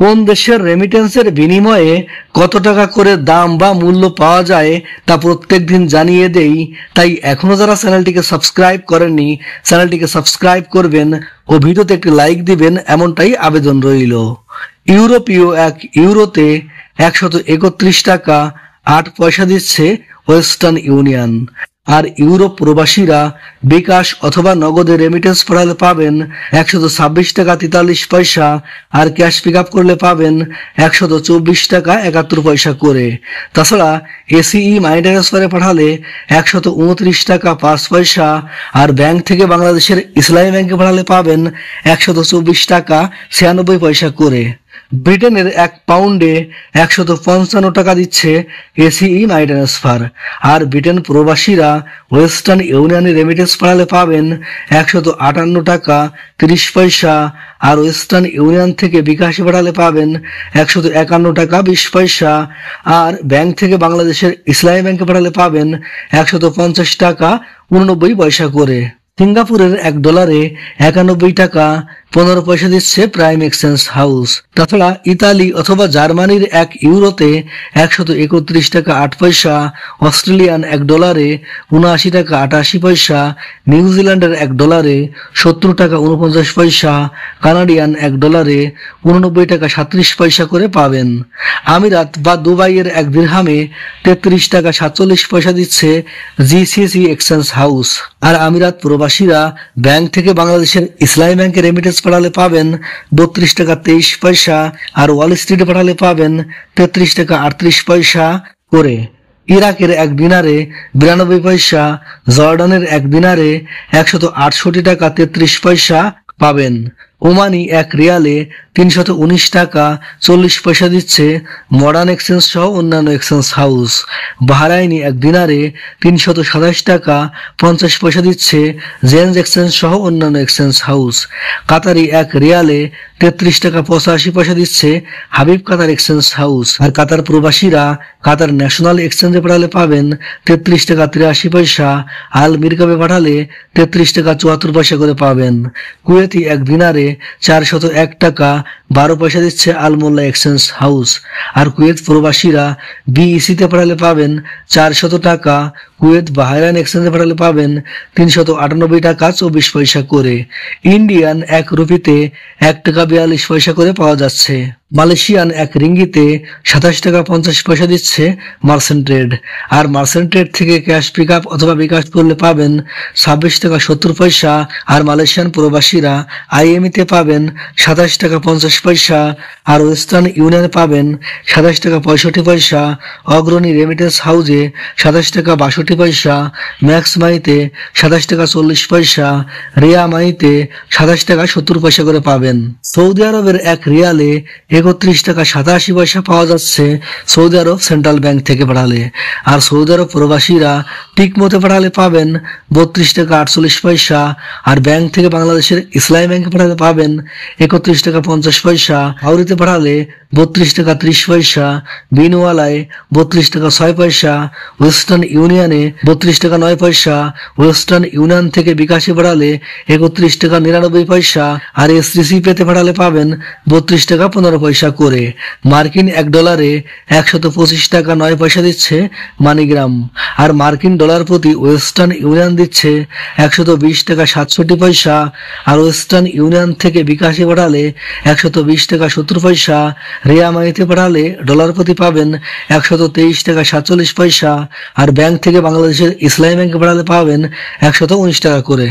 কোন দেশের রেমিটেন্সের বিনিময়ে কত টাকা করে দাম বা মূল্য পাওয়া যায় তা প্রত্যেকদিন জানিয়ে দেই। তাই এখনো যারা চ্যানেলটিকে সাবস্ক্রাইব করেননি চ্যানেলটিকে সাবস্ক্রাইব করবেন ও ভিডিওতে একটি লাইক দিবেন, এমনটাই আবেদন রইল। ইউরোপীয় এক ইউরোতে 131 টাকা 8 পয়সা দিচ্ছে ওয়েস্টার্ন ইউনিয়ন। আর ইউরোপ প্রবাসীরা বিকাশ অথবা নগদে রেমিটেন্স পাঠালে পাবেন 126 টাকা 43 পয়সা, আর ক্যাশ পিক আপ করলে পাবেন 124 টাকা 71 পয়সা করে। তাছাড়া এসিই মানি ট্রান্সফারে পাঠালে 129 টাকা 5 পয়সা, আর ব্যাংক থেকে বাংলাদেশের ইসলামী ব্যাংকে পাঠালে পাবেন 124 টাকা 96 পয়সা করে। ব্রিটেনের 1 পাউন্ডে 155 টাকা দিচ্ছে এসিই মানি ট্রান্সফার। আর ব্রিটেন প্রবাসীরা ওয়েস্টার্ন ইউনিয়নে রেমিটেন্স পাঠালে পাবেন 158 টাকা 30 পয়সা, আর ওয়েস্টার্ন ইউনিয়ন থেকে বিকাশে পাঠালে পাবেন 151 টাকা 20 পয়সা, আর ব্যাংক থেকে বাংলাদেশের ইসলামী ব্যাংকে পাঠালে পাবেন 150 টাকা 89 পয়সা করে। সিঙ্গাপুরের $1 91 টাকা 15 পয়সা দিচ্ছে প্রাইম এক্সচেঞ্জ হাউস। তাছাড়া ইতালি অথবা জার্মানির 1 ইউরোতে 131 টাকা 8 পয়সা, অস্ট্রেলিয়ান $1 79 টাকা 88 পয়সা, নিউজিল্যান্ডের $1 70 টাকা 49 পয়সা, কানাডিয়ান $1 89 টাকা 37 পয়সা করে পাবেন। আমিরাত বা দুবাইয়ের 1 দিরহামে 33 টাকা 47 পয়সা দিচ্ছে জিসিসি এক্সচেঞ্জ হাউস। আর আমিরাত প্রবাসীরা ব্যাংক থেকে বাংলাদেশের ইসলামী ব্যাংকে রেমিটেন্স পাঠালে পাবেন 32 টাকা 23 পয়সা, আর ওয়াল স্ট্রিটে পাঠালে পাবেন 33 টাকা 38 পয়সা করে। ইরাকের 1 দিনারে 92 পয়সা, জর্ডানের 1 দিনারে 168 টাকা 33 পয়সা পাবেন। ওমানি 1 রিয়ালে 319 টাকা 40 পয়সা দিচ্ছে মডার্ন এক্সচেঞ্জ সহ অন্যান্য এক্সচেঞ্জ হাউস। বাহরাইনি 1 দিনারে 327 টাকা 50 পয়সা দিচ্ছে জেন্স এক্সচেঞ্জ সহ অন্যান্য এক্সচেঞ্জ হাউস। কাতারি 1 রিয়ালে 33 টাকা 85 পয়সা দিচ্ছে হাবিব কাতার এক্সচেঞ্জ হাউস। আর কাতার প্রবাসীরা কাতার ন্যাশনাল এক্সচেঞ্জে পাঠালে পাবেন 33 টাকা 83 পয়সা, আল মিরকাবে পাঠালে 33 টাকা 74 পয়সা করে পাবেন। কুয়েতি 1 দিনারে 401 টাকা 12 পয়সা দিচ্ছে আল মোল্লা এক্সচেঞ্জ হাউস। আর কুয়েত প্রবাসীরা বিইসিতে পাঠালে পাবেন 400 টাকা, কুয়েত বাহরাইন এক্সচেঞ্জে পাঠালে পাবেন 398 টাকা 24 পয়সা করে। ইন্ডিয়ান 1 রুপিতে 1 টাকা 42 পয়সা করে পাওয়া যাচ্ছে। মালয়েশিয়ান 1 রিঙ্গিতে 27 টাকা 50 পয়সা দিচ্ছে মার্চেন্ট ট্রেড। আর মার্চেন্ট ট্রেড থেকে ক্যাশ পিক আপ অথবা বিকাশ করলে পাবেন 26 টাকা 70 পয়সা। আর মালয়েশিয়ান প্রবাসীরা আইএমইতে পাবেন 27 টাকা 50 পয়সা, আর ওয়েস্টার্ন ইউনিয়নে পাবেন 27 টাকা 65 পয়সা। অগ্রণী রেমিটেন্স হাউজে 27 টাকা 62 পয়সা, ম্যাক্স মানিতে 27 টাকা 40 পয়সা, রিয়া মানিতে 27 টাকা 70 পয়সা করে পাবেন। সৌদি আরবের 1 রিয়ালে 31 টাকা 87 পয়সা পাওয়া যাচ্ছে সৌদি আরব সেন্ট্রাল ব্যাংক থেকে পাঠালে। আর সৌদি আরব প্রবাসীরা টিকমোতে পাঠালে পাবেন 32 টাকা 48 পয়সা, আর ব্যাংক থেকে বাংলাদেশের ইসলামী ব্যাংকে পাঠালে পাবেন 31 টাকা 50 পয়সা। হাওড়িতে পাঠালে 32 টাকা 30 পয়সা, বিনওয়ালায় 32 টাকা 6 পয়সা, ওয়েস্টার্ন ইউনিয়নে 32 টাকা 9 পয়সা, ওয়েস্টার্ন ইউনিয়ন থেকে বিকাশে পাঠালে 31 টাকা 99 পয়সা, আর এসটিসি পেতে পাঠালে পাবেন 32 টাকা 15 পয়সা করে। মার্কিন $1 125 টাকা 9 পয়সা দিচ্ছে মানিগ্রাম। আর মার্কিন ডলার প্রতি ওয়েস্টার্ন ইউনিয়ন দিচ্ছে 120 টাকা 67 পয়সা, আর ওয়েস্টার্ন ইউনিয়ন থেকে বিকাশে পাঠালে 120 টাকা 70 পয়সা। রিয়া মানিতে পাঠালে ডলার প্রতি পাবেন 123 টাকা 47 পয়সা, আর ব্যাংক থেকে বাংলাদেশের ইসলামী ব্যাংকে পাঠালে পাবেন 119 টাকা করে।